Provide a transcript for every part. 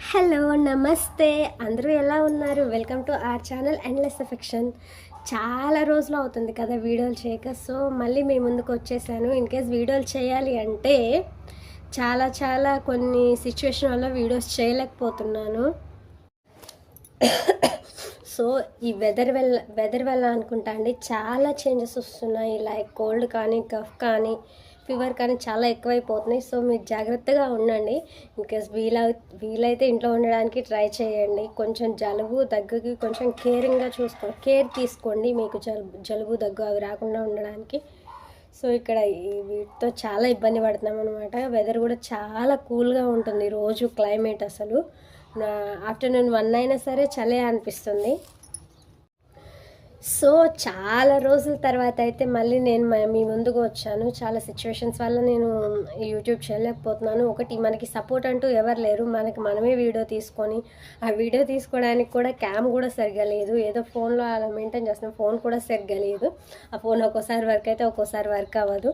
Hello నమస్తే అందరూ ఎలా ఉన్నారు? Welcome to our channel endless affection. చాలా రోజులు అవుతుంది కదా వీడియోలు చేయక. సో మళ్ళీ మీ ముందుకు వచ్చేసాను. ఇన్ కేస్ వీడియోలు చేయాలి అంటే చాలా కొన్ని సిచ్యువేషన్ వల్ల వీడియోస్ చేయలేకపోతున్నాను. సో ఈ వెదర్ వల్ల అనుకుంటా అండి, చాలా చేంజెస్ వస్తున్నాయి. లైక్ కోల్డ్ కానీ, కఫ్ కానీ, ఫీవర్ కానీ చాలా ఎక్కువైపోతున్నాయి. సో మీరు జాగ్రత్తగా ఉండండి. ఇన్కేస్ వీలైతే ఇంట్లో ఉండడానికి ట్రై చేయండి. కొంచెం జలుబు దగ్గుకి కొంచెం కేర్ తీసుకోండి, మీకు జలుబు దగ్గు అవి రాకుండా ఉండడానికి. సో ఇక్కడ వీటితో చాలా ఇబ్బంది పడుతున్నాం అనమాట. వెదర్ కూడా చాలా కూల్గా ఉంటుంది రోజు. క్లైమేట్ అసలు ఆఫ్టర్నూన్ 1 అయినా సరే చలే అనిపిస్తుంది. సో చాలా రోజుల తర్వాత అయితే మళ్ళీ నేను మీ ముందుకు వచ్చాను. చాలా సిచ్యువేషన్స్ వల్ల నేను యూట్యూబ్ చేయలేకపోతున్నాను. ఒకటి, మనకి సపోర్ట్ అంటూ ఎవరు లేరు. మనమే వీడియో తీసుకొని, ఆ వీడియో తీసుకోవడానికి కూడా క్యామ్ కూడా సరిగ్గా లేదు. ఏదో ఫోన్లో అలా మెయింటైన్ చేస్తున్నాం. ఫోన్ కూడా సరిగ్గా లేదు. ఆ ఫోన్ ఒక్కోసారి వర్క్ అయితే ఒక్కోసారి వర్క్ అవ్వదు.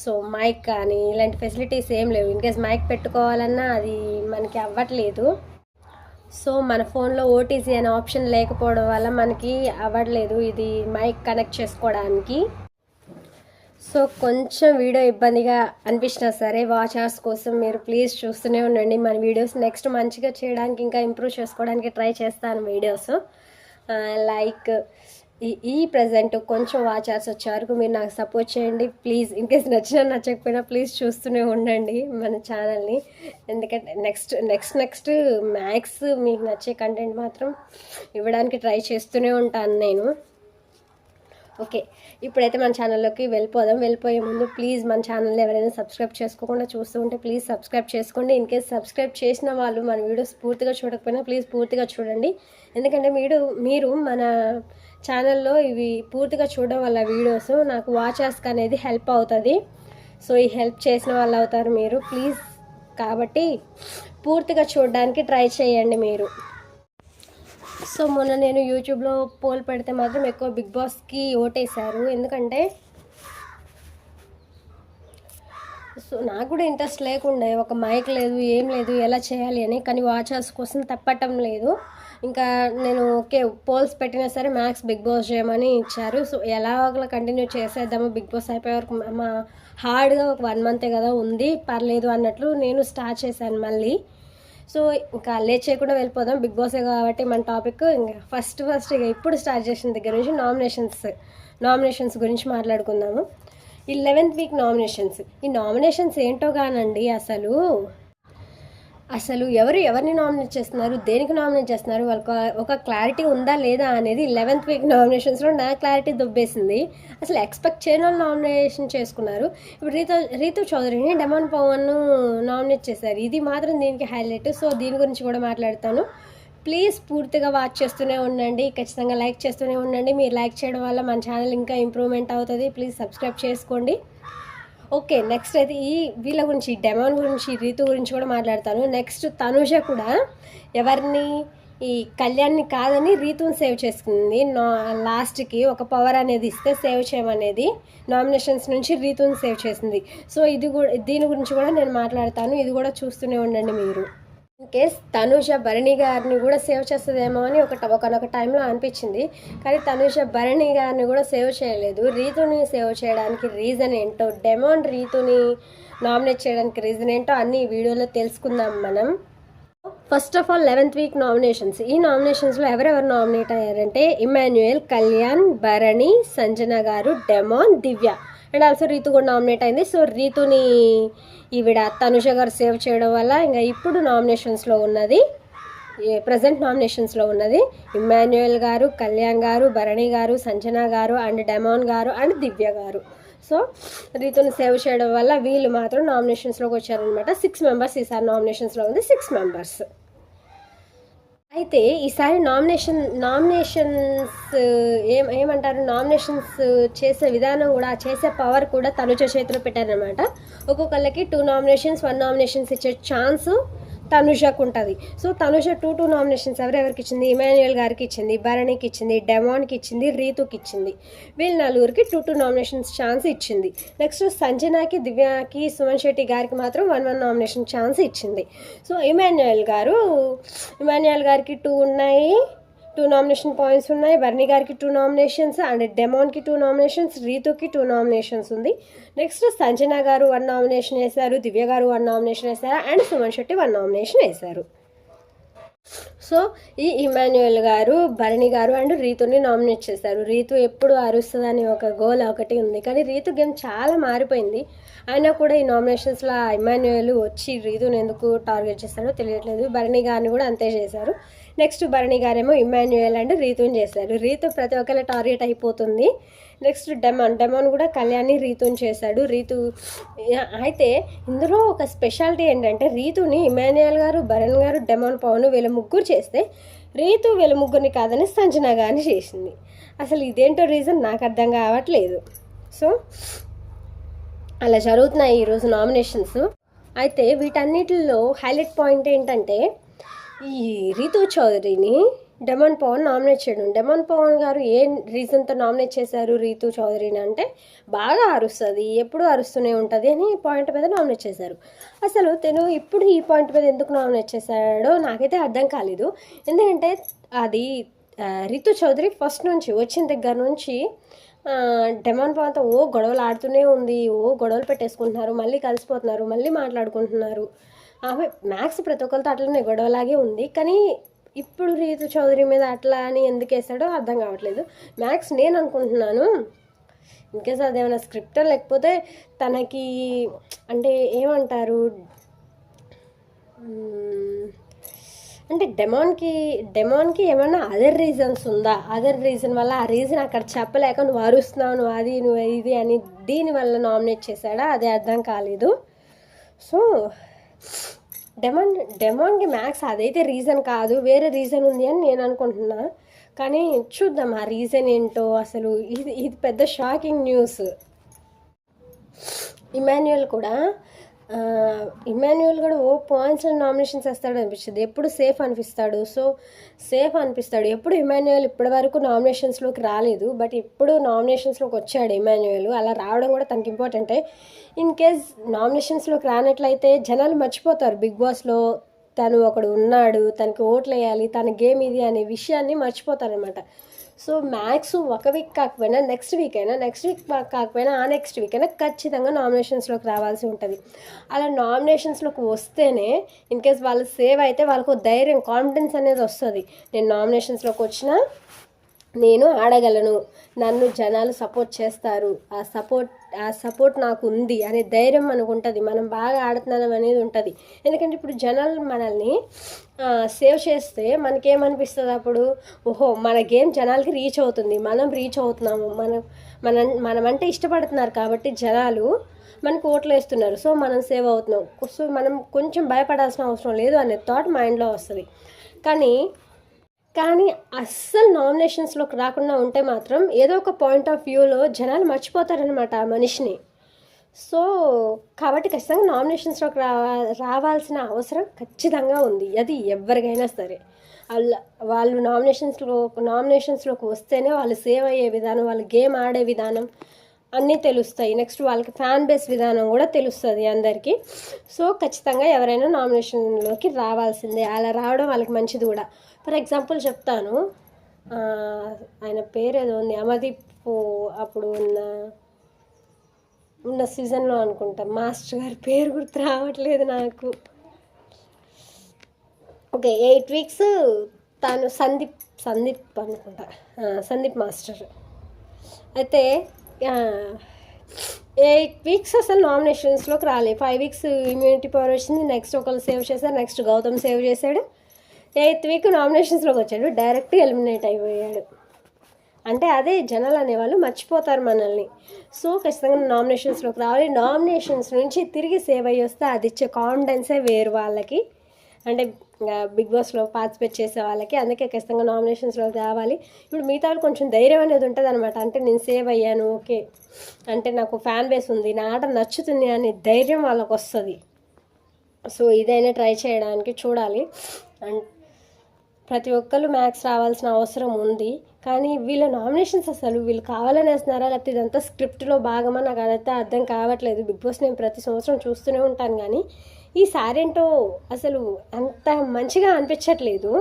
సో మైక్ కానీ ఇలాంటి ఫెసిలిటీస్ ఏం లేవు. ఇన్కేస్ మైక్ పెట్టుకోవాలన్నా అది మనకి అవ్వట్లేదు. సో మన ఫోన్లో ఓటీసీ అనే ఆప్షన్ లేకపోవడం వల్ల మనకి అవ్వట్లేదు ఇది మైక్ కనెక్ట్ చేసుకోవడానికి. సో కొంచెం వీడియో ఇబ్బందిగా అనిపించినా సరే వాచర్స్ కోసం మీరు ప్లీజ్ చూస్తూనే ఉండండి మన వీడియోస్. నెక్స్ట్ మంచిగా చేయడానికి, ఇంకా ఇంప్రూవ్ చేసుకోవడానికి ట్రై చేస్తాను వీడియోస్. లైక్ ఈ ప్రజెంట్ కొంచెం వాచర్స్ వచ్చే వరకు మీరు నాకు సపోర్ట్ చేయండి ప్లీజ్. ఇన్కేస్ నచ్చకపోయినా ప్లీజ్ చూస్తూనే ఉండండి మన ఛానల్ని. ఎందుకంటే నెక్స్ట్ మ్యాక్స్ మీకు నచ్చే కంటెంట్ మాత్రం ఇవ్వడానికి ట్రై చేస్తూనే ఉంటాను నేను. ఓకే, ఇప్పుడైతే మన ఛానల్లోకి వెళ్ళిపోయే ముందు ప్లీజ్ మన ఛానల్ని ఎవరైనా సబ్స్క్రైబ్ చేసుకోకుండా చూస్తూ ఉంటే ప్లీజ్ సబ్స్క్రైబ్ చేసుకోండి. ఇన్కేస్ సబ్స్క్రైబ్ చేసిన వాళ్ళు మన వీడియోస్ పూర్తిగా చూడకపోయినా ప్లీజ్ పూర్తిగా చూడండి. ఎందుకంటే మీరు మన ఛానల్లో ఇవి పూర్తిగా చూడడం వల్ల వీడియోస్ నాకు వాచర్స్కి అనేది హెల్ప్ అవుతుంది. సో ఈ హెల్ప్ చేసిన వాళ్ళు అవుతారు మీరు ప్లీజ్. కాబట్టి పూర్తిగా చూడడానికి ట్రై చేయండి మీరు. సో మొన్న నేను యూట్యూబ్లో పోల్ పెడితే మాత్రం ఎక్కువ బిగ్ బాస్కి ఓటేశారు. ఎందుకంటే సో నాకు కూడా ఇంట్రెస్ట్ లేకుండే, ఒక మైక్ లేదు, ఏం లేదు, ఎలా చేయాలి అని. కానీ వాచర్స్ కోసం తప్పటం లేదు. ఇంకా నేను ఓకే పోల్స్ పెట్టినా సరే మ్యాక్స్ బిగ్ బాస్ చేయమని ఇచ్చారు. సో ఎలాగలా కంటిన్యూ చేసేద్దాము, బిగ్ బాస్ అయిపోయే వరకు మా హార్డ్గా ఒక 1 మంతే కదా ఉంది, పర్లేదు అన్నట్లు నేను స్టార్ట్ చేశాను మళ్ళీ. సో ఇంకా లేట్ చేయకుండా వెళ్ళిపోదాం. బిగ్ బాసే కాబట్టి మన టాపిక్ ఇంకా ఫస్ట్ ఇక ఇప్పుడు స్టార్ట్ చేసిన దగ్గర నుంచి నామినేషన్స్ గురించి మాట్లాడుకుందాము. ఈ 11th వీక్ నామినేషన్స్. ఈ నామినేషన్స్ ఏంటో కానండి, అసలు ఎవరిని నామినేట్ చేస్తున్నారు, దేనికి నామినేట్ చేస్తున్నారు, వాళ్ళకి ఒక క్లారిటీ ఉందా లేదా అనేది 11th వీక్ నామినేషన్స్లో నా క్లారిటీ దొబ్బేసింది. అసలు ఎక్స్పెక్ట్ చేయని వాళ్ళు నామినేషన్ చేసుకున్నారు. ఇప్పుడు రీతు చౌదరిని డెమాన్ పవన్ను నామినేట్ చేశారు. ఇది మాత్రం దీనికి హైలైట్. సో దీని గురించి కూడా మాట్లాడతాను. ప్లీజ్ పూర్తిగా వాచ్ చేస్తూనే ఉండండి, ఖచ్చితంగా లైక్ చేస్తూనే ఉండండి. మీరు లైక్ చేయడం వల్ల మన ఛానల్ ఇంకా ఇంప్రూవ్మెంట్ అవుతుంది. ప్లీజ్ సబ్స్క్రైబ్ చేసుకోండి. ఓకే, నెక్స్ట్ అయితే వీళ్ళ గురించి, డెమాన్ గురించి, రీతు గురించి కూడా మాట్లాడతాను. నెక్స్ట్ తనుజ కూడా ఎవరిని, ఈ కళ్యాణ్ని కాదని రీతుని సేవ్ చేసుకుంది. లాస్ట్కి ఒక పవర్ అనేది ఇస్తే సేవ్ చేయమనేది నామినేషన్స్ నుంచి రీతుని సేవ్ చేసింది. సో దీని గురించి కూడా నేను మాట్లాడతాను. ఇది కూడా చూస్తూనే ఉండండి మీరు. ఇన్ కేస్ తనుజ భరణి గారిని కూడా సేవ్ చేస్తుందేమో అని ఒకనొక టైంలో అనిపించింది. కానీ తనుజ భరణి గారిని కూడా సేవ్ చేయలేదు. రీతుని సేవ్ చేయడానికి రీజన్ ఏంటో, డెమాన్ రీతుని నామినేట్ చేయడానికి రీజన్ ఏంటో అన్ని ఈ వీడియోలో తెలుసుకుందాం మనం. First of all 11th week nominations. ఈ నామినేషన్స్లో ఎవరెవరు నామినేట్ అయ్యారంటే ఇమాన్యుయల్, కళ్యాణ్, భరణి, సంజన గారు, Demon, Divya and also Rithu కూడా నామినేట్ అయింది. సో రీతుని తనుజ గారు సేవ్ చేయడం వల్ల ఇంకా ఇప్పుడు ప్రజెంట్ నామినేషన్స్లో ఉన్నది ఇమాన్యుయల్ గారు, కళ్యాణ్ గారు, భరణి గారు, సంజన గారు అండ్ డెమాన్ గారు అండ్ దివ్య గారు. సో రీతుని సేవ్ చేయడం వల్ల వీళ్ళు మాత్రం నామినేషన్స్లోకి వచ్చారనమాట. 6 మెంబర్స్ ఈసారి నామినేషన్స్లో ఉంది, 6 మెంబర్స్. అయితే ఈసారి నామినేషన్స్ ఏమంటారు, నామినేషన్స్ చేసే విధానం కూడా, చేసే పవర్ కూడా తనుజ చేతిలో పెట్టారనమాట. ఒక్కొక్కళ్ళకి 2 నామినేషన్స్ 1 నామినేషన్స్ ఇచ్చే ఛాన్స్ తనుషకు ఉంటుంది. సో తనుష 2 నామినేషన్స్ ఎవరెవరికి ఇచ్చింది? ఇమాన్యుయల్ గారికి ఇచ్చింది, భరణికి ఇచ్చింది, డెమాన్కి ఇచ్చింది, రీతుకి ఇచ్చింది. వీళ్ళ నలుగురికి 2 నామినేషన్స్ ఛాన్స్ ఇచ్చింది. నెక్స్ట్ సంజనాకి, దివ్యాకి, సుమన్ శెట్టి గారికి మాత్రం 1 నామినేషన్ ఛాన్స్ ఇచ్చింది. సో ఇమాన్యుయల్ గారికి 2 ఉన్నాయి, 2 నామినేషన్ పాయింట్స్ ఉన్నాయి. భరణి గారికి 2 నామినేషన్స్ అండ్ డెమాన్కి 2 నామినేషన్స్, రీతుకి 2 నామినేషన్స్ ఉంది. నెక్స్ట్ సంజన గారు 1 నామినేషన్ వేశారు, దివ్య గారు 1 నామినేషన్ వేశారు అండ్ సుమన్ శెట్టి 1 నామినేషన్ వేశారు. సో ఈ ఇమాన్యుయల్ గారు, భరణి గారు అండ్ రీతుని నామినేట్ చేశారు. రీతు ఎప్పుడు అరుస్తుందని ఒక గోల్ ఒకటి ఉంది, కానీ రీతు గేమ్ చాలా మారిపోయింది. అయినా కూడా ఈ నామినేషన్స్లో ఇమాన్యుయల్ వచ్చి రీతుని ఎందుకు టార్గెట్ చేస్తాడో తెలియట్లేదు. భరణి గారిని కూడా అంతే చేశారు. నెక్స్ట్ భరణి గారేమో ఇమాన్యుయల్ అండ్ రీతుని చేశారు. రీతు ప్రతి ఒక్కరి టార్గెట్ అయిపోతుంది. నెక్స్ట్ డెమాన్ కూడా కళ్యాణి రీతుని చేశాడు. అయితే ఇందులో ఒక స్పెషాలిటీ ఏంటంటే రీతుని ఇమాన్యుయల్ గారు, భరణ్ గారు, డెమాన్, పవన్ వీళ్ళ ముగ్గురు చేస్తే రీతు వీళ్ళ ముగ్గురిని కాదని సంజన గారిని చేసింది. అసలు ఇదేంటో రీజన్ నాకు అర్థం కావట్లేదు. సో అలా జరుగుతున్నాయి ఈరోజు నామినేషన్స్. అయితే వీటన్నిటిలో హైలైట్ పాయింట్ ఏంటంటే ఈ రీతు చౌదరిని డెమాన్ పవన్ నామినేట్ చేయడం. డెమాన్ పవన్ గారు ఏ రీజన్తో నామినేట్ చేశారు రీతు చౌదరిని అంటే బాగా అరుస్తుంది, ఎప్పుడు అరుస్తూనే ఉంటుంది అని పాయింట్ మీద నామినేట్ చేశారు. అసలు తను ఇప్పుడు ఈ పాయింట్ మీద ఎందుకు నామినేట్ చేశాడో నాకైతే అర్థం కాలేదు. ఎందుకంటే అది రీతు చౌదరి ఫస్ట్ నుంచి వచ్చిన దగ్గర నుంచి డెమాన్ పవన్తో గొడవలు ఆడుతూనే ఉంది, గొడవలు పెట్టేసుకుంటున్నారు, మళ్ళీ కలిసిపోతున్నారు, మళ్ళీ మాట్లాడుకుంటున్నారు. ఆమె మ్యాక్స్ ప్రతి ఒక్కరితో అట్లనే గొడవలాగే ఉంది. కానీ ఇప్పుడు రీతు చౌదరి మీద అట్లా అని ఎందుకు వేసాడో అర్థం కావట్లేదు. మ్యాక్స్ నేను అనుకుంటున్నాను ఇన్కేస్ అదేమైనా స్క్రిప్ట్ లేకపోతే తనకి అంటే ఏమంటారు అంటే డెమాన్కి ఏమన్నా అదర్ రీజన్స్ ఉందా? అదర్ రీజన్ వల్ల ఆ రీజన్ అక్కడ చెప్పలేక నువ్వు అరుస్తున్నావు, నువ్వు అది, నువ్వు ఇది అని దీనివల్ల నామినేట్ చేశాడా? అదే అర్థం కాలేదు. సో డెమాన్కి మ్యాక్స్ అదైతే రీజన్ కాదు, వేరే రీజన్ ఉంది అని నేను అనుకుంటున్నా. కానీ చూద్దాం ఆ రీజన్ ఏంటో. అసలు ఇది పెద్ద షాకింగ్ న్యూస్. ఇమాన్యుయల్ కూడా పాయింట్స్ నామినేషన్స్ వేస్తాడు అనిపిస్తుంది. ఎప్పుడు సేఫ్ అనిపిస్తాడు. ఎప్పుడు ఇమాన్యుయల్ ఇప్పటి వరకు నామినేషన్స్లోకి రాలేదు, బట్ ఇప్పుడు నామినేషన్స్లోకి వచ్చాడు ఇమాన్యుయల్. అలా రావడం కూడా తనకి ఇంపార్టెంటే. ఇన్ కేస్ నామినేషన్స్లోకి రానట్లయితే జనాలు మర్చిపోతారు బిగ్ బాస్లో తను ఒకడు ఉన్నాడు, తనకి ఓట్లు వేయాలి, తన గేమ్ ఇది అనే విషయాన్ని మర్చిపోతారనమాట. సో మ్యాక్స్ ఒక వీక్ కాకపోయినా నెక్స్ట్ వీక్ కాకపోయినా ఆ నెక్స్ట్ వీక్ అయినా ఖచ్చితంగా నామినేషన్స్లోకి రావాల్సి ఉంటుంది. అలా నామినేషన్స్లోకి వస్తేనే ఇన్ కేస్ వాళ్ళు సేవ్ అయితే వాళ్ళకు ధైర్యం, కాన్ఫిడెన్స్ అనేది వస్తుంది. నేను నామినేషన్స్లోకి వచ్చినా నేను ఆడగలను, నన్ను జనాలు సపోర్ట్ చేస్తారు, ఆ సపోర్ట్ నాకు ఉంది అనే ధైర్యం మనకు ఉంటుంది. మనం బాగా ఆడుతున్నాం అనేది ఉంటుంది. ఎందుకంటే ఇప్పుడు జనాలు మనల్ని సేవ్ చేస్తే మనకేమనిపిస్తుంది అప్పుడు? మన గేమ్ జనాలకి రీచ్ అవుతుంది, మనం రీచ్ అవుతున్నాము, మనమంటే ఇష్టపడుతున్నారు కాబట్టి జనాలు మనకు ఓట్లు వేస్తున్నారు, సో మనం సేవ్ అవుతున్నాం, సో మనం కొంచెం భయపడాల్సిన అవసరం లేదు అనే థాట్ మైండ్లో వస్తుంది. కానీ అస్సలు నామినేషన్స్లోకి రాకుండా ఉంటే మాత్రం ఏదో ఒక పాయింట్ ఆఫ్ వ్యూలో జనాలు మర్చిపోతారనమాట ఆ మనిషిని. సో కాబట్టి ఖచ్చితంగా నామినేషన్స్లోకి రావాల్సిన అవసరం ఖచ్చితంగా ఉంది. అది ఎవరికైనా సరే వాళ్ళు నామినేషన్స్లోకి వస్తేనే వాళ్ళు సేవ్ అయ్యే విధానం, వాళ్ళు గేమ్ ఆడే విధానం అన్నీ తెలుస్తాయి. నెక్స్ట్ వాళ్ళకి ఫ్యాన్ బేస్ విధానం కూడా తెలుస్తుంది అందరికీ. సో ఖచ్చితంగా ఎవరైనా నామినేషన్లోకి రావాల్సిందే. అలా రావడం వాళ్ళకి మంచిది కూడా. ఫర్ ఎగ్జాంపుల్ చెప్తాను, ఆయన పేరు ఏదో ఉంది, అమర్దీప్ అప్పుడు ఉన్న సీజన్లో అనుకుంటా, మాస్టర్ గారి పేరు గుర్తు రావట్లేదు నాకు. ఓకే 8 వీక్స్ తను సందీప్ అనుకుంటా, సందీప్ మాస్టర్. అయితే 8 వీక్స్ అసలు నామినేషన్స్లోకి రాలేదు. 5 వీక్స్ ఇమ్యూనిటీ పవర్ వచ్చింది, నెక్స్ట్ ఒకళ్ళు సేవ్ చేశారు, నెక్స్ట్ గౌతమ్ సేవ్ చేశాడు, 8th వీక్ నామినేషన్స్లోకి వచ్చాడు, డైరెక్ట్ ఎలిమినేట్ అయిపోయాడు. అంటే అదే జనాలు అనేవాళ్ళు మర్చిపోతారు మనల్ని. సో ఖచ్చితంగా నామినేషన్స్లోకి రావాలి. నామినేషన్స్ నుంచి తిరిగి సేవ్ అయ్యి వస్తే అది ఇచ్చే కాన్ఫిడెన్సే వేరు వాళ్ళకి, అంటే బిగ్ బాస్లో పార్టిసిపేట్ చేసే వాళ్ళకి. అందుకే ఖచ్చితంగా నామినేషన్స్లోకి రావాలి. ఇప్పుడు మిగతా వాళ్ళు కొంచెం ధైర్యం అనేది ఉంటుంది అనమాట. అంటే నేను సేవ్ అయ్యాను, ఓకే, అంటే నాకు ఫ్యాన్ బేస్ ఉంది, నా ఆట నచ్చుతుంది అనే ధైర్యం వాళ్ళకి వస్తుంది. సో ఇదైనా ట్రై చేయడానికి చూడాలి. అండ్ ప్రతి ఒక్కళ్ళు మ్యాథ్స్ రావాల్సిన అవసరం ఉంది. కానీ వీళ్ళ నామినేషన్స్ అసలు వీళ్ళు కావాలని వేస్తున్నారా, లేకపోతే ఇదంతా స్క్రిప్ట్లో భాగమా, నాకు అదైతే అర్థం కావట్లేదు. బిగ్ బాస్ నేను ప్రతి సంవత్సరం చూస్తూనే ఉంటాను, కానీ ఈసారి ఏంటో అసలు అంత మంచిగా అనిపించట్లేదు.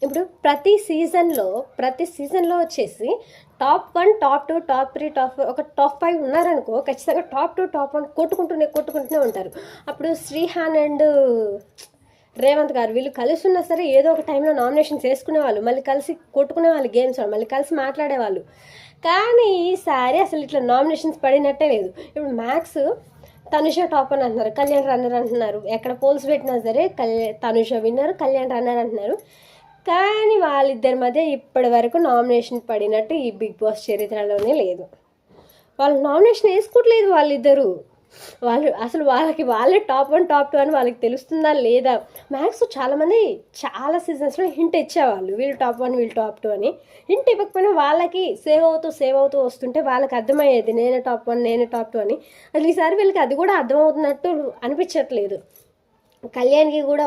ఇప్పుడు ప్రతి సీజన్లో వచ్చేసి టాప్ 1, టాప్ 2, టాప్ 3, ఒక టాప్ 5 ఉన్నారనుకో, ఖచ్చితంగా టాప్ 2, టాప్ 1 కొట్టుకుంటూనే ఉంటారు. అప్పుడు శ్రీహాన్ అండ్ రేవంత్ గారు వీళ్ళు కలిసి ఉన్నా సరే ఏదో ఒక టైంలో నామినేషన్స్ వేసుకునేవాళ్ళు, మళ్ళీ కలిసి కొట్టుకునేవాళ్ళు, గేమ్స్ మళ్ళీ కలిసి మాట్లాడేవాళ్ళు. కానీ ఈసారి అసలు ఇట్లా నామినేషన్స్ పడినట్టే లేదు. ఇప్పుడు మ్యాథ్స్ తనుష టాప్ అని అంటున్నారు, కళ్యాణ్ రన్నర్ అంటున్నారు. ఎక్కడ పోల్స్ పెట్టినా సరే తనుష విన్నర్, కళ్యాణ్ రన్నర్ అంటున్నారు. కానీ వాళ్ళిద్దరి మధ్య ఇప్పటి వరకు నామినేషన్ పడినట్టు ఈ బిగ్ బాస్ చరిత్రలోనే లేదు. వాళ్ళు నామినేషన్ వేసుకోవట్లేదు వాళ్ళిద్దరూ. వాళ్ళే టాప్ 1, టాప్ 2 అని వాళ్ళకి తెలుస్తుందా లేదా? మ్యాథ్స్ చాలామంది చాలా సీజన్స్లో హింట్ ఇచ్చేవాళ్ళు, వీళ్ళు టాప్ 1, వీళ్ళు టాప్ 2 అని. హింట్ ఇవ్వకపోయినా వాళ్ళకి సేవ్ అవుతూ వస్తుంటే వాళ్ళకి అర్థమయ్యేది నేనే టాప్ 1, నేనే టాప్ 2 అని. అసలు ఈసారి వీళ్ళకి అది కూడా అర్థమవుతున్నట్టు అనిపించట్లేదు. కళ్యాణ్కి కూడా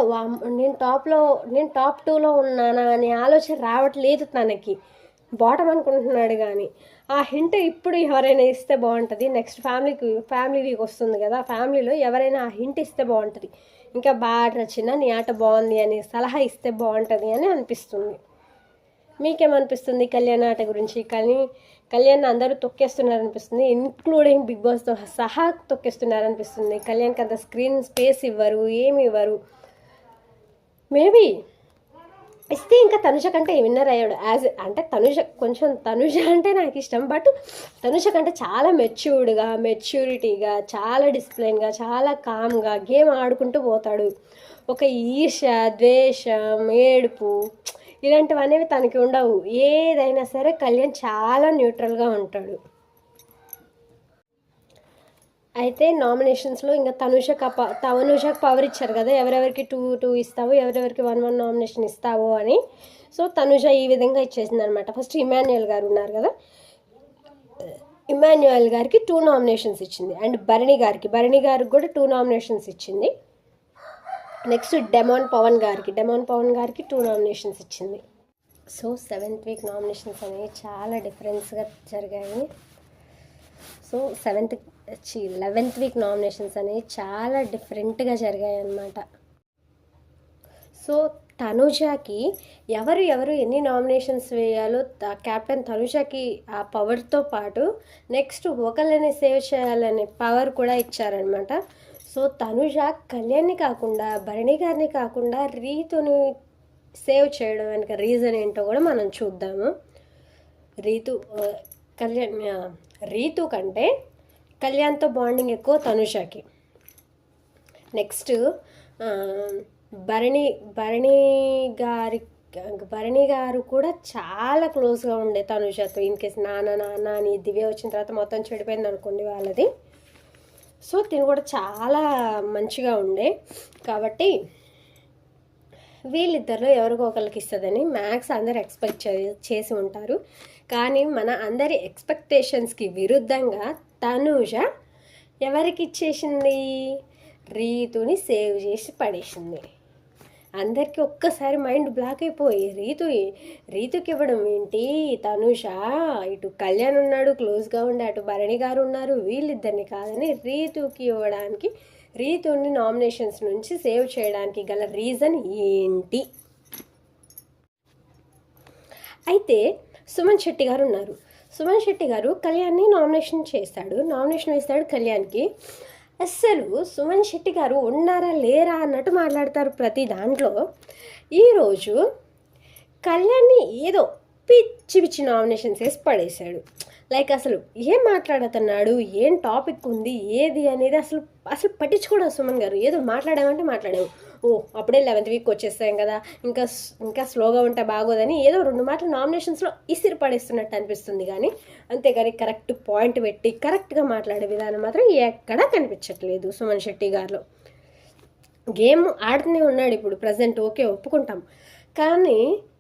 నేను టాప్ 2లో ఉన్నానా అనే ఆలోచన రావట్లేదు తనకి. బాటమ్ అనుకుంటున్నాడు. కానీ ఆ హింట్ ఇప్పుడు ఎవరైనా ఇస్తే బాగుంటుంది. నెక్స్ట్ ఫ్యామిలీ వీక్ వస్తుంది కదా, ఫ్యామిలీలో ఎవరైనా ఆ హింట్ ఇస్తే బాగుంటుంది. ఇంకా బాగా నచ్చిన నీ ఆట బాగుంది అని సలహా ఇస్తే బాగుంటుంది అని అనిపిస్తుంది. మీకేమనిపిస్తుంది కళ్యాణ్ ఆట గురించి? కానీ కళ్యాణ్ అందరూ తొక్కేస్తున్నారనిపిస్తుంది, ఇంక్లూడింగ్ బిగ్ బాస్తో సహా తొక్కేస్తున్నారనిపిస్తుంది. కళ్యాణ్కి అంత స్క్రీన్ స్పేస్ ఇవ్వరు, ఏమి ఇవ్వరు. మేబీ ఇస్తే ఇంకా తనుష కంటే విన్నర్ అయ్యాడు. అంటే తనుష అంటే నాకు ఇష్టం, బట్ తనుష కంటే చాలా మెచ్యూరిటీగా, చాలా డిసిప్లైన్గా, చాలా కామ్గా గేమ్ ఆడుకుంటూ పోతాడు. ఒక ఈర్ష, ద్వేషం, ఏడుపు ఇలాంటివనేవి తనకి ఉండవు. ఏదైనా సరే కళ్యాణ్ చాలా న్యూట్రల్గా ఉంటాడు. అయితే నామినేషన్స్లో ఇంకా తనుషకు పవర్ ఇచ్చారు కదా, ఎవరెవరికి 2 ఇస్తావో, ఎవరెవరికి 1 నామినేషన్ ఇస్తావో అని. సో తనుష ఈ విధంగా ఇచ్చేసింది అనమాట. ఫస్ట్ ఇమాన్యుయల్ గారు ఉన్నారు కదా, ఇమాన్యుయల్ గారికి 2 నామినేషన్స్ ఇచ్చింది. అండ్ భరణి గారికి కూడా 2 నామినేషన్స్ ఇచ్చింది. నెక్స్ట్ డెమాన్ పవన్ గారికి 2 నామినేషన్స్ ఇచ్చింది. సో 7th వీక్ నామినేషన్స్ అనేవి చాలా డిఫరెన్స్గా జరిగాయి. సో 11th వీక్ నామినేషన్స్ అనేవి చాలా డిఫరెంట్గా జరిగాయి అన్నమాట. సో తనుజాకి ఎవరు ఎన్ని నామినేషన్స్ వేయాలో కెప్టెన్ తనుజాకి ఆ పవర్తో పాటు నెక్స్ట్ ఒకళ్ళని సేవ్ చేయాలనే పవర్ కూడా ఇచ్చారనమాట. సో తనుజ కళ్యాణ్ని కాకుండా, భరణి గారిని కాకుండా రీతుని సేవ్ చేయడం వెనుక రీజన్ ఏంటో కూడా మనం చూద్దాము. రీతు కంటే కళ్యాణ్తో బాండింగ్ ఎక్కువ తనుషకి. నెక్స్ట్ భరణి గారు కూడా చాలా క్లోజ్గా ఉండే తనుషతో. ఇన్ కేస్ నాన్న అని దివ్య వచ్చిన తర్వాత మొత్తం చెడిపోయింది అనుకోండి వాళ్ళది. సో తిను కూడా చాలా మంచిగా ఉండే. కాబట్టి వీళ్ళిద్దరిలో ఎవరికో ఒకరికి ఇస్తుందని మ్యాక్స్ అందరు ఎక్స్పెక్ట్ చేసి ఉంటారు. కానీ మన అందరి ఎక్స్పెక్టేషన్స్కి విరుద్ధంగా తనుజ ఎవరికి ఇచ్చేసింది? రీతుని సేవ్ చేసి పడేసింది. అందరికీ ఒక్కసారి మైండ్ బ్లాక్ అయిపోయి రీతుకి ఇవ్వడం ఏంటి? తనుష ఇటు కళ్యాణ్ ఉన్నాడు క్లోజ్గా ఉండే, అటు భరణి గారు ఉన్నారు, వీళ్ళిద్దరిని కాదని రీతుకి ఇవ్వడానికి, రీతుని నామినేషన్స్ నుంచి సేవ్ చేయడానికి గల రీజన్ ఏంటి? అయితే సుమన్ శెట్టి గారు ఉన్నారు. సుమన్ శెట్టి గారు కళ్యాణ్ని నామినేషన్ వేస్తాడు కళ్యాణ్కి. అస్సలు సుమన్ శెట్టి గారు ఉన్నారా లేరా అన్నట్టు మాట్లాడతారు ప్రతి దాంట్లో. ఈరోజు కళ్యాణ్ని ఏదో పిచ్చి నామినేషన్స్ వేసి పడేశాడు. లైక్ అసలు ఏం మాట్లాడుతున్నాడు, ఏం టాపిక్ ఉంది, ఏది అనేది అసలు పట్టించుకోవడం. సుమన్ గారు ఏదో మాట్లాడాము, అప్పుడే 11th వీక్ వచ్చేస్తాం కదా, ఇంకా స్లోగా ఉంటే బాగోదని ఏదో 2 మాటలు నామినేషన్స్లో ఇసిరి పడేస్తున్నట్టు అనిపిస్తుంది. కానీ అంతేగాని కరెక్ట్ పాయింట్ పెట్టి కరెక్ట్గా మాట్లాడే విధానం మాత్రం ఎక్కడా కనిపించట్లేదు సుమన్ శెట్టి గారిలో. గేమ్ ఆడుతూనే ఉన్నాడు ఇప్పుడు ప్రజెంట్, ఓకే ఒప్పుకుంటాం. కానీ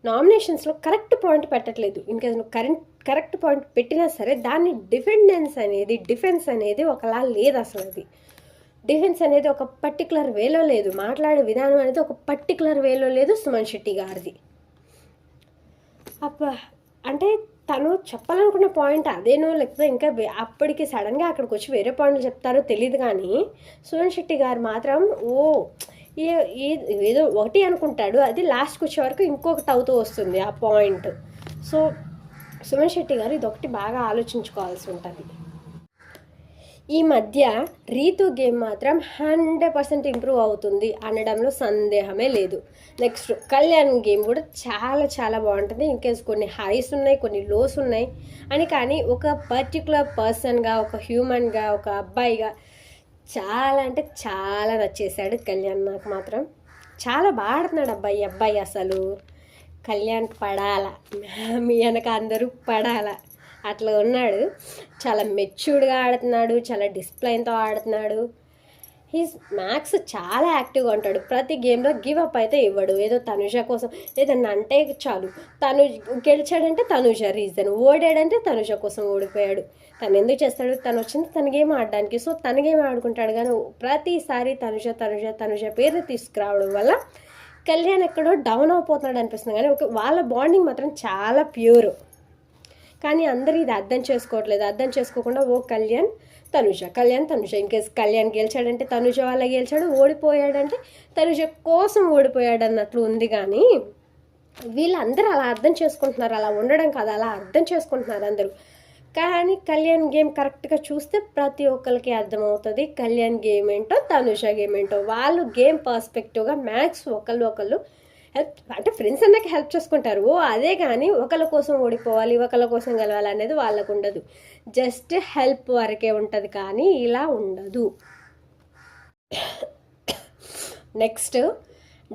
నామినేషన్స్లో కరెక్ట్ పాయింట్ పెట్టట్లేదు. ఇంకా కరెక్ట్ పాయింట్ పెట్టినా సరే దాన్ని డిఫెన్స్ అనేది ఒకలా లేదు అసలు. అది డిఫెన్స్ అనేది ఒక పర్టికులర్ వేలో లేదు, మాట్లాడే విధానం అనేది ఒక పర్టికులర్ వేలో లేదు సుమన్ శెట్టి గారిది. అబ్బా, అంటే తను చెప్పాలనుకున్న పాయింట్ అదేనో లేకపోతే ఇంకా అప్పటికి సడన్గా అక్కడికి వచ్చి వేరే పాయింట్లు చెప్తారో తెలియదు, కానీ సుమన్ శెట్టి గారు మాత్రం ఏదో ఒకటి అనుకుంటాడు, అది లాస్ట్కి వచ్చే వరకు ఇంకొకటి అవుతూ వస్తుంది ఆ పాయింట్. సో సుమన్ శెట్టి గారు ఇదొకటి బాగా ఆలోచించుకోవాల్సి ఉంటుంది. ఈ మధ్య రీతు గేమ్ మాత్రం 100% ఇంప్రూవ్ అవుతుంది అనడంలో సందేహమే లేదు. నెక్స్ట్ కళ్యాణ్ గేమ్ కూడా చాలా చాలా బాగుంటుంది. ఇంకేస్ కొన్ని హైస్ ఉన్నాయి, కొన్ని లోస్ ఉన్నాయి అని, కానీ ఒక పర్టికులర్ పర్సన్గా, ఒక హ్యూమన్గా, ఒక అబ్బాయిగా చాలా అంటే చాలా నచ్చేసాడు కళ్యాణ్. నాకు మాత్రం చాలా బాగా ఆడుతున్నాడు అబ్బాయి అసలు. కళ్యాణ్ పడాల, మీ వెనక అందరూ పడాల, అట్లా ఉన్నాడు. చాలా మెచ్యూర్డ్గా ఆడుతున్నాడు, చాలా డిసిప్లైన్తో ఆడుతున్నాడు. హీస్ మ్యాక్స్ చాలా యాక్టివ్గా ఉంటాడు. ప్రతి గేమ్లో గివ్ అప్ అయితే ఇవ్వడు. ఏదో తనుజ కోసం ఏదన్నా అంటే చాలు, తను గెలిచాడంటే తనుజ రీజన్, ఓడాడంటే తనుజ కోసం ఓడిపోయాడు. తను ఎందుకు చేస్తాడు, తను వచ్చింది తన గేమ్ ఆడడానికి, సో తన గేమ్ ఆడుకుంటాడు. కానీ ప్రతిసారి తనుజ తనుజ తనుజ పేరుని తీసుకురావడం వల్ల కళ్యాణ్ ఎక్కడో డౌన్ అయిపోతున్నాడు అనిపిస్తుంది. కానీ వాళ్ళ బాండింగ్ మాత్రం చాలా ప్యూర్. కానీ అందరూ ఇది అర్థం చేసుకోవట్లేదు. అర్థం చేసుకోకుండా కళ్యాణ్ తనుజ ఇన్కేస్ కళ్యాణ్ గెలిచాడంటే తనుజ వల్ల గెలిచాడు, ఓడిపోయాడంటే తనుజ కోసం ఓడిపోయాడు అన్నట్లు ఉంది. కానీ వీళ్ళందరూ అలా అర్థం చేసుకుంటున్నారు. అలా ఉండడం కాదు, అలా అర్థం చేసుకుంటున్నారు అందరూ. కానీ కళ్యాణ్ గేమ్ కరెక్ట్గా చూస్తే ప్రతి ఒక్కరికి అర్థమవుతుంది కళ్యాణ్ గేమ్ ఏంటో, తనుజ గేమ్ ఏంటో. వాళ్ళు గేమ్ పర్స్పెక్టివ్గా మ్యాక్స్ ఒకళ్ళు హెల్ప్, అంటే ఫ్రెండ్స్ అన్నాక హెల్ప్ చేసుకుంటారు, అదే కానీ ఒకళ్ళ కోసం ఓడిపోవాలి, ఒకళ్ళ కోసం గెలవాలి అనేది వాళ్ళకు ఉండదు. జస్ట్ హెల్ప్ వరకే ఉంటుంది, కానీ ఇలా ఉండదు. నెక్స్ట్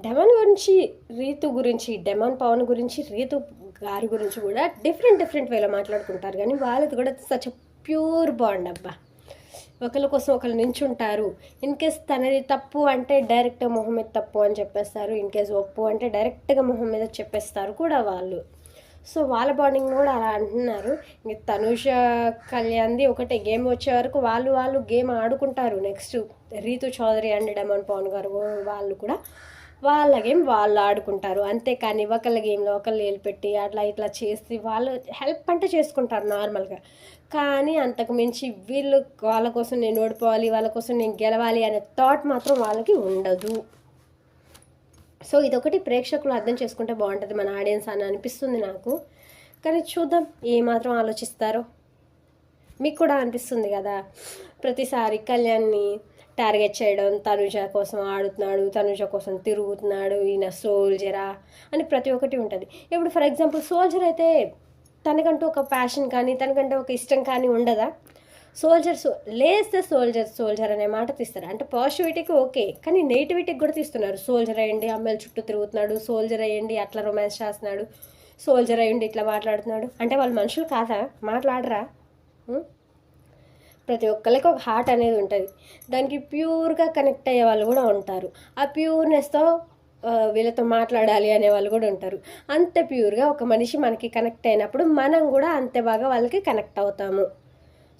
డెమాన్ గురించి, రీతు గురించి, డెమాన్ పవన్ గురించి, రీతు గారి గురించి కూడా డిఫరెంట్ వేలో మాట్లాడుకుంటారు. కానీ వాళ్ళది కూడా సచ్ ప్యూర్ బాండ్ అబ్బా. ఒకరి కోసం ఒకరు నించుంటారు. ఇన్కేస్ తనది తప్పు అంటే డైరెక్ట్ మొహం మీద తప్పు అని చెప్పేస్తారు, ఇన్కేస్ ఒప్పు అంటే డైరెక్ట్గా మొహం మీద చెప్పేస్తారు కూడా వాళ్ళు. సో వాళ్ళ బాండింగ్ కూడా అలా అంటున్నారు. ఇంక తనుష కళ్యాణ్ది ఒకటే, గేమ్ వచ్చే వరకు వాళ్ళు గేమ్ ఆడుకుంటారు. Next Rithu Chowdary and Demon Pavan గారు వాళ్ళు కూడా వాళ్ళ గేమ్ వాళ్ళు ఆడుకుంటారు. అంతేకాని ఒకళ్ళ గేమ్లో ఒకళ్ళు ఏలుపెట్టి అట్లా ఇట్లా చేసి వాళ్ళు హెల్ప్ అంటే చేసుకుంటారు నార్మల్గా. కానీ అంతకు మించి వీళ్ళు వాళ్ళ కోసం నేను ఓడిపోవాలి, వాళ్ళ కోసం నేను గెలవాలి అనే థాట్ మాత్రం వాళ్ళకి ఉండదు. సో ఇదొకటి ప్రేక్షకులు అర్థం చేసుకుంటే బాగుంటుంది మన ఆడియన్స్ అని అనిపిస్తుంది నాకు. కానీ చూద్దాం ఏమాత్రం ఆలోచిస్తారో. మీకు కూడా అనిపిస్తుంది కదా, ప్రతిసారి కళ్యాణ్ని టార్గెట్ చేయడం, తనుజ కోసం ఆడుతున్నాడు, తనుజ కోసం తిరుగుతున్నాడు, ఈయన సోల్జరా అని ప్రతి ఒక్కటి ఉంటుంది. ఇప్పుడు ఫర్ ఎగ్జాంపుల్ సోల్జర్ అయితే తనకంటూ ఒక ప్యాషన్ కానీ తనకంటూ ఒక ఇష్టం కానీ ఉండదా? లేస్తే సోల్జర్ అనే మాట తీస్తారు. అంటే పాజిటివిటీకి ఓకే, కానీ నెగిటివిటీకి కూడా తీస్తున్నారు. సోల్జర్ అయ్యండి అమ్మాయిల చుట్టూ తిరుగుతున్నాడు, సోల్జర్ అయ్యండి అట్లా రొమాన్స్ చేస్తున్నాడు, సోల్జర్ అయ్యండి ఇట్లా మాట్లాడుతున్నాడు అంటే వాళ్ళు మనుషులు కాదా? మాట్లాడరా? ప్రతి ఒక్కరికి ఒక హార్ట్ అనేది ఉంటుంది, దానికి ప్యూర్గా కనెక్ట్ అయ్యే వాళ్ళు కూడా ఉంటారు. ఆ ప్యూర్నెస్తో వీళ్ళతో మాట్లాడాలి అనే వాళ్ళు కూడా ఉంటారు. అంత ప్యూర్గా ఒక మనిషి మనకి కనెక్ట్ అయినప్పుడు మనం కూడా అంతే బాగా వాళ్ళకి కనెక్ట్ అవుతాము.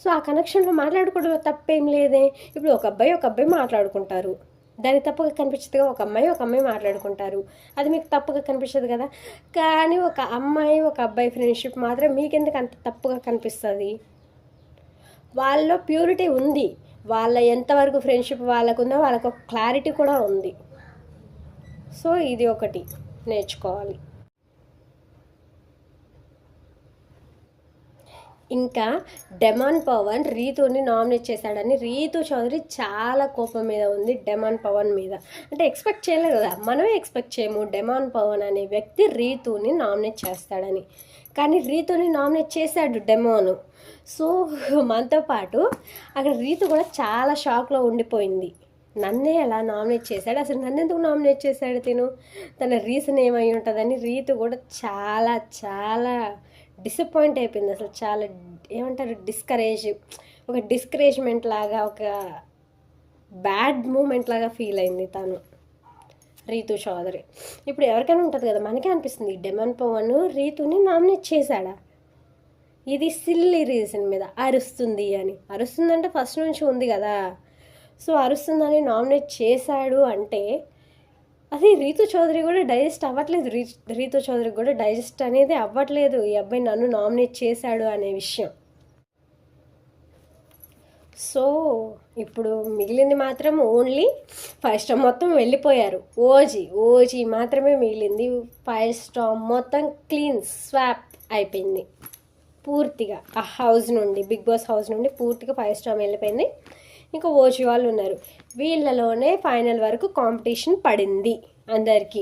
సో ఆ కనెక్షన్లో మాట్లాడుకోవడం తప్పేం లేదే. ఇప్పుడు ఒక అబ్బాయి మాట్లాడుకుంటారు, దానికి తప్పుగా కనిపించదుగా. ఒక అమ్మాయి మాట్లాడుకుంటారు, అది మీకు తప్పుగా కనిపించదు కదా. కానీ ఒక అబ్బాయి ఫ్రెండ్షిప్ మాత్రం మీకెందుకు అంత తప్పుగా కనిపిస్తుంది? వాళ్ళలో ప్యూరిటీ ఉంది, వాళ్ళ ఎంతవరకు ఫ్రెండ్షిప్ వాళ్ళకు ఉందో వాళ్ళకు ఒక క్లారిటీ కూడా ఉంది. సో ఇది ఒకటి నేర్చుకోవాలి. ఇంకా డెమాన్ పవన్ రీతుని నామినేట్ చేశాడని రీతు చౌదరి చాలా కోపం మీద ఉంది డెమాన్ పవన్ మీద. అంటే ఎక్స్పెక్ట్ చేయలేదు కదా, మనమే ఎక్స్పెక్ట్ చేయము డెమాన్ పవన్ అనే వ్యక్తి రీతుని నామినేట్ చేస్తాడని. కానీ రీతుని నామినేట్ చేశాడు డెమాన్. సో మనతో పాటు అక్కడ రీతు కూడా చాలా షాక్లో ఉండిపోయింది. నన్నే ఎలా నామినేట్ చేశాడు, అసలు నన్ను ఎందుకు నామినేట్ చేశాడు తన రీజన్ ఏమై ఉంటుందని రీతు కూడా చాలా చాలా డిసప్పాయింట్ అయిపోయింది. అసలు చాలా ఏమంటారు, ఒక డిస్కరేజ్మెంట్ లాగా, ఒక బ్యాడ్ మూమెంట్ లాగా ఫీల్ అయింది తను రీతు చౌదరి. ఇప్పుడు ఎవరికైనా ఉంటుంది కదా, మనకే అనిపిస్తుంది డెమాన్ పవన్ రీతుని నామినేట్ చేశాడా, ఇది సిల్లీ రీజన్ మీద అరుస్తుందంటే ఫస్ట్ నుంచి ఉంది కదా. సో అరుస్తుందని నామినేట్ చేశాడు అంటే అది రీతు చౌదరి కూడా డైజెస్ట్ అవ్వట్లేదు. రీతు చౌదరికి కూడా డైజెస్ట్ అనేది అవ్వట్లేదు ఈ అబ్బాయి నన్ను నామినేట్ చేశాడు అనే విషయం. సో ఇప్పుడు మిగిలింది మాత్రం ఓన్లీ 5 స్టార్ మొత్తం వెళ్ళిపోయారు. ఓజీ మాత్రమే మిగిలింది. 5 స్టార్ మొత్తం క్లీన్ స్వాప్ అయిపోయింది పూర్తిగా. ఆ హౌస్ నుండి, బిగ్ బాస్ హౌస్ నుండి పూర్తిగా 5 స్టార్ వెళ్ళిపోయింది. ఇంకా ఓజీ వాళ్ళు ఉన్నారు. వీళ్ళలోనే ఫైనల్ వరకు కాంపిటీషన్ పడింది అందరికీ.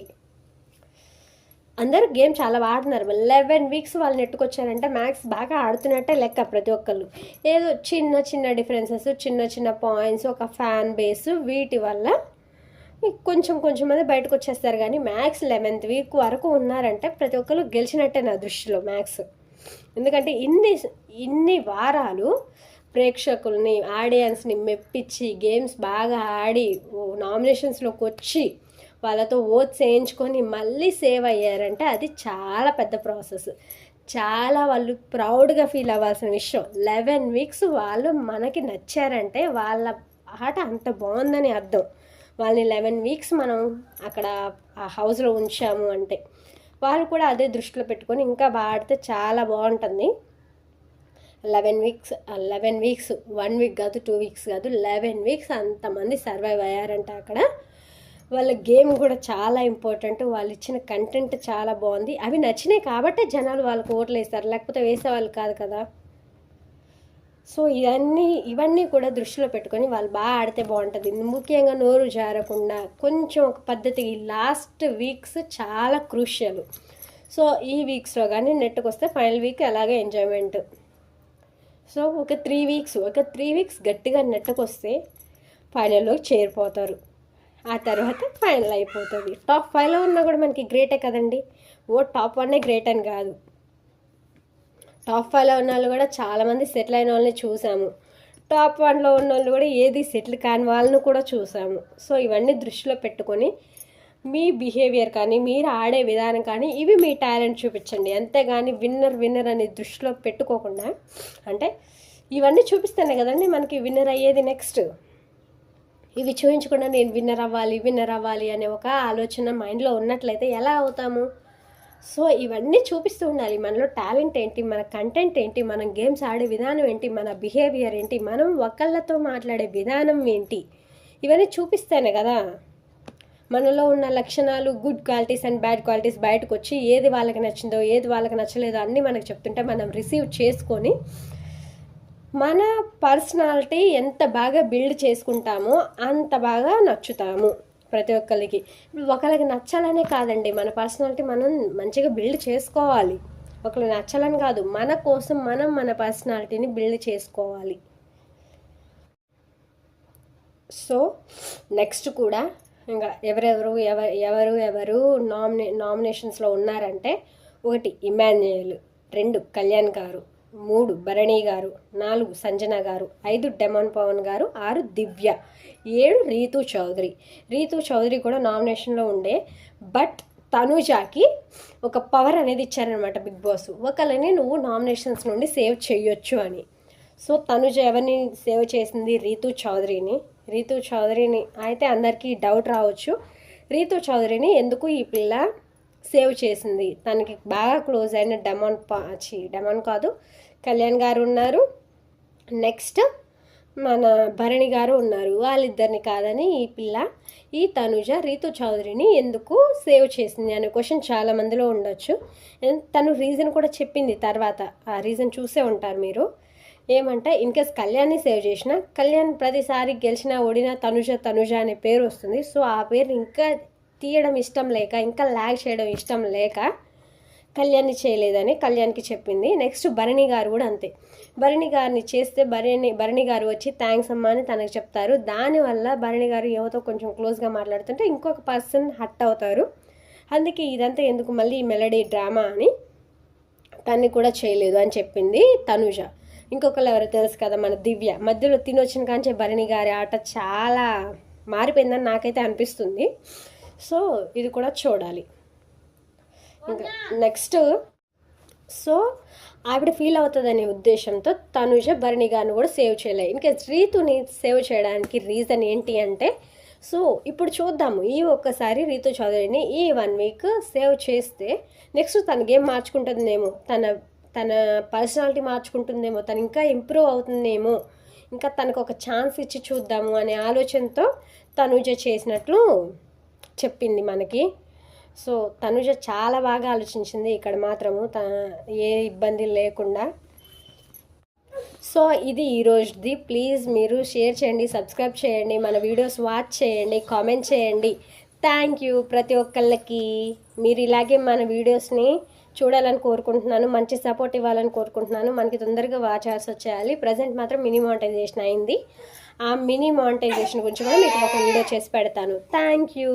అందరూ గేమ్ చాలా ఆడుతున్నారు. 11 వీక్స్ వాళ్ళు నెట్టుకొచ్చారంటే మ్యాక్స్ బాగా ఆడుతున్నట్టే లెక్క. ప్రతి ఒక్కళ్ళు ఏదో చిన్న డిఫరెన్సెస్, చిన్న పాయింట్స్, ఒక ఫ్యాన్ బేస్, వీటి వల్ల కొంచెం మంది బయటకు వచ్చేస్తారు. కానీ మ్యాక్స్ 11th వీక్ వరకు ఉన్నారంటే ప్రతి ఒక్కరు గెలిచినట్టే నా దృష్టిలో మ్యాక్స్. ఎందుకంటే ఇన్ని వారాలు ప్రేక్షకుల్ని, ఆడియన్స్ని మెప్పించి గేమ్స్ బాగా ఆడి నామినేషన్స్లోకి వచ్చి వాళ్ళతో ఓట్స్ వేయించుకొని మళ్ళీ సేవ్ అయ్యారంటే అది చాలా పెద్ద ప్రాసెస్. చాలా వాళ్ళు ప్రౌడ్గా ఫీల్ అవ్వాల్సిన విషయం. 11 వీక్స్ వాళ్ళు మనకి నచ్చారంటే వాళ్ళ ఆట అంత బాగుందని అర్థం. వాళ్ళని 11 వీక్స్ మనం అక్కడ ఆ హౌస్లో ఉంచాము అంటే వాళ్ళు కూడా అదే దృష్టిలో పెట్టుకొని ఇంకా బాగా ఆడితే చాలా బాగుంటుంది. 11 వీక్స్ 1 వీక్ కాదు, 2 వీక్స్ కాదు, 11 వీక్స్ అంతమంది సర్వైవ్ అయ్యారంటే అక్కడ వాళ్ళ గేమ్ కూడా చాలా ఇంపార్టెంట్. వాళ్ళు ఇచ్చిన కంటెంట్ చాలా బాగుంది. అవి నచ్చినాయి కాబట్టే జనాలు వాళ్ళకు ఓట్లు వేస్తారు, లేకపోతే వేసేవాళ్ళు కాదు కదా. సో ఇవన్నీ కూడా దృష్టిలో పెట్టుకొని వాళ్ళు బాగా ఆడితే బాగుంటుంది. ముఖ్యంగా నోరు జారకుండా కొంచెం ఒక పద్ధతికి లాస్ట్ వీక్స్ చాలా క్రూషియల్. సో ఈ వీక్స్లో కానీ నెట్కి వస్తే ఫైనల్ వీక్ అలాగే ఎంజాయ్మెంట్. సో ఒక 3 వీక్స్ గట్టిగా నెట్టుకొస్తే ఫైనల్లోకి చేరిపోతారు. ఆ తర్వాత ఫైనల్ అయిపోతుంది. టాప్ 5లో ఉన్నా కూడా మనకి గ్రేటే కదండి. టాప్ 1 గ్రేట్ అని కాదు. టాప్ 5లో ఉన్న వాళ్ళు కూడా చాలామంది సెటిల్ అయిన వాళ్ళని చూసాము. టాప్ 1లో ఉన్న వాళ్ళు కూడా ఏది సెటిల్ కాని వాళ్ళని కూడా చూసాము. సో ఇవన్నీ దృష్టిలో పెట్టుకొని మీ బిహేవియర్ కానీ, మీరు ఆడే విధానం కానీ, ఇవి మీ టాలెంట్ చూపించండి. అంతేగాని విన్నర్ అని దృష్టిలో పెట్టుకోకుండా, అంటే ఇవన్నీ చూపిస్తేనే కదండి మనకి విన్నర్ అయ్యేది నెక్స్ట్. ఇవి చూపించకుండా నేను విన్నర్ అవ్వాలి అనే ఒక ఆలోచన మైండ్లో ఉన్నట్లయితే ఎలా అవుతాము? సో ఇవన్నీ చూపిస్తూ ఉండాలి. మనలో టాలెంట్ ఏంటి, మన కంటెంట్ ఏంటి, మనం గేమ్స్ ఆడే విధానం ఏంటి, మన బిహేవియర్ ఏంటి, మనం ఒకళ్ళతో మాట్లాడే విధానం ఏంటి, ఇవన్నీ చూపిస్తేనే కదా మనలో ఉన్న లక్షణాలు, good qualities and bad qualities బయటకు వచ్చి ఏది వాళ్ళకి నచ్చిందో, ఏది వాళ్ళకి నచ్చలేదో అన్నీ మనకు చెప్తుంటే మనం రిసీవ్ చేసుకొని మన పర్సనాలిటీ ఎంత బాగా బిల్డ్ చేసుకుంటామో అంత బాగా నచ్చుతాము ప్రతి ఒక్కరికి. ఒకరికి నచ్చాలనే కాదండి, మన పర్సనాలిటీ మనం మంచిగా బిల్డ్ చేసుకోవాలి. ఒకరికి నచ్చాలని కాదు, మన కోసం మనం మన పర్సనాలిటీని బిల్డ్ చేసుకోవాలి. సో నెక్స్ట్ కూడా ఇంకా ఎవరు నామినేషన్స్లో ఉన్నారంటే 1 ఇమాన్యుయల్, 2 కళ్యాణ్ గారు, 3 భరణి గారు, 4 సంజన గారు, 5 డెమన్ పవన్ గారు, 6 దివ్య, 7 రీతు చౌదరి కూడా నామినేషన్లో ఉండే. బట్ తనుజాకి ఒక పవర్ అనేది ఇచ్చారనమాట బిగ్ బాస్, ఒకళ్ళని నువ్వు నామినేషన్స్ నుండి సేవ్ చేయొచ్చు అని. సో తనుజ ఎవరిని సేవ్ చేసింది? రీతు చౌదరిని అయితే అందరికీ డౌట్ రావచ్చు, రీతు చౌదరిని ఎందుకు ఈ పిల్ల సేవ్ చేసింది? తనకి బాగా క్లోజ్ అయిన డెమాన్ కాదు కళ్యాణ్ గారు ఉన్నారు, నెక్స్ట్ మన భరణి గారు ఉన్నారు. వాళ్ళిద్దరిని కాదని ఈ తనుజ రీతు చౌదరిని ఎందుకు సేవ్ చేసింది అనే క్వశ్చన్ చాలా మందిలో ఉండొచ్చు. తను రీజన్ కూడా చెప్పింది తర్వాత, ఆ రీజన్ చూసే ఉంటారు మీరు. ఏమంటే ఇన్కేస్ కళ్యాణ్ని సేవ్ చేసిన, కళ్యాణ్ ప్రతిసారి గెలిచినా ఓడినా తనుజ అనే పేరు వస్తుంది. సో ఆ పేరు ఇంకా తీయడం ఇష్టం లేక, ఇంకా ల్యాగ్ చేయడం ఇష్టం లేక కళ్యాణ్ని చేయలేదని కళ్యాణ్కి చెప్పింది. నెక్స్ట్ భరణి గారు కూడా అంతే. భరణి గారిని చేస్తే భరణి గారు వచ్చి థ్యాంక్స్ అమ్మా అని తనకు చెప్తారు. దానివల్ల భరణి గారు ఎవరితో కొంచెం క్లోజ్గా మాట్లాడుతుంటే ఇంకొక పర్సన్ హట్ అవుతారు. అందుకే ఇదంతా ఎందుకు మళ్ళీ మెలడీ డ్రామా అని తన్ని కూడా చేయలేదు అని చెప్పింది తనుజ. ఇంకొకళ్ళు ఎవరో తెలుసు కదా, మన దివ్య. మధ్యలో తినొచ్చిన కాంచే భరణి గారి ఆట చాలా మారిపోయిందని నాకైతే అనిపిస్తుంది. సో ఇది కూడా చూడాలి. ఇంకా నెక్స్ట్ సో ఆవిడ ఫీల్ అవుతుందనే ఉద్దేశంతో తనుజ భరణి గారిని కూడా సేవ్ చేయలేదు. ఇంకా రీతుని సేవ్ చేయడానికి రీజన్ ఏంటి అంటే, సో ఇప్పుడు చూద్దాము, ఈ ఒక్కసారి రీతు చౌదరిని ఈ 1 వీక్ సేవ్ చేస్తే నెక్స్ట్ తన గేమ్ మార్చుకుంటుందేమో, తన పర్సనాలిటీ మార్చుకుంటుందేమో, తను ఇంకా ఇంప్రూవ్ అవుతుందేమో, ఇంకా తనకు ఒక ఛాన్స్ ఇచ్చి చూద్దాము అనే ఆలోచనతో తనుజ చేసినట్లు చెప్పింది మనకి. సో తనుజ చాలా బాగా ఆలోచించింది ఇక్కడ మాత్రము, ఏ ఇబ్బంది లేకుండా. సో ఇది ఈరోజుది. ప్లీజ్ మీరు షేర్ చేయండి, సబ్స్క్రైబ్ చేయండి, మన వీడియోస్ వాచ్ చేయండి, కామెంట్ చేయండి. థ్యాంక్ యూ ప్రతి ఒక్కళ్ళకి. మీరు ఇలాగే మన వీడియోస్ని చూడాలని కోరుకుంటున్నాను, మంచి సపోర్ట్ ఇవ్వాలని కోరుకుంటున్నాను. మనకి తొందరగా వాచ్ అవర్స్ వచ్చేయాలి. ప్రజెంట్ మాత్రం మినీ మానిటైజేషన్ అయింది. ఆ మినీ మానిటైజేషన్ గురించి కూడా మీకు ఒక వీడియో చేసి పెడతాను. Thank you.